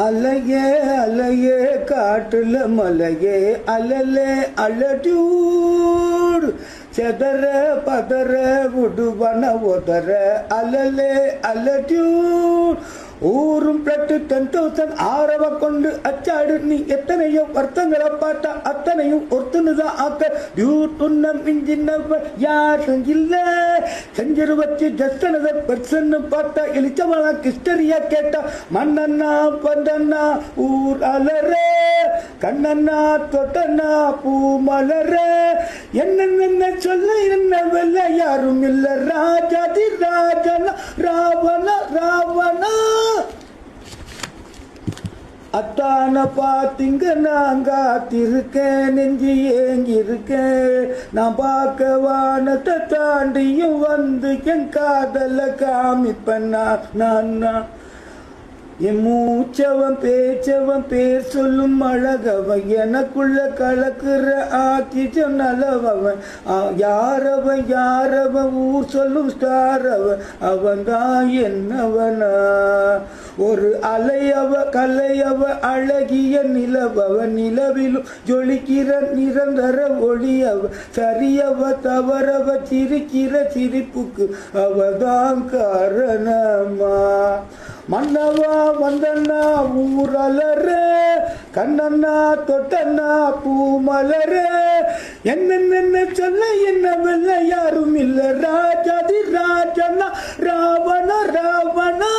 அலையே அலையே காட்டுல மலையே அலலே அலடியூர் செதற பதற விடுவன உதற அலலே அலடியூர் ஊரும் பிளட்டு 10,000 ஆரவ கொண்டு அச்சாடு நீ எத்தனையோ வருத்தங்களை பார்த்தா அத்தனையும் ஒருத்தனுதான் ஆக்க டியூட் உன்னம் இன்ஜின்ன யாரும் இல்ல செஞ்சரு வச்சு ஜஸ்டனத பெர்சன்னு பார்த்தா எலிச்சவனா கிஸ்டரியா கேட்டா மண்ணண்ணா பந்தண்ணா ஊர் அலற கண்ணண்ணா தொட்டண்ணா பூ மலர என்ன சொல்ல என்ன வெல்ல யாரும் இல்ல ராஜாதி ராஜனா ராவண ராவணா அத்தான பாத்திங்க நான் காத்திருக்கேன் நெஞ்சு ஏங்கிருக்கேன் நான் பார்க்க வானத்தை தாண்டியும் வந்து என் காதல காமிப்பேன் நான் என் மூச்சவன் பேச்சவன் பேர் சொல்லும் அழகவன் எனக்குள்ள கலக்குற ஆக்கிச்சம் நல்லவன் யாரவன் ஊர் சொல்லும் ஸ்டாரவன் அவன் தான் என்னவனா ஒரு அலையவ கலையவ அழகிய நிலவவன் நிலவிலும் ஜொலிக்கிற நிரந்தர ஒளியவ சரியவ தவறவ சிரிக்கிற சிரிப்புக்கு அவதான் காரணமா மன்னவா வந்தண்ணா ஊரலர கண்ணண்ணா தொட்டண்ணா பூ மலர என்ன சொல்ல என்ன வெல்ல யாரும் இல்ல ராஜாதி ராஜனா ராவண ராவணா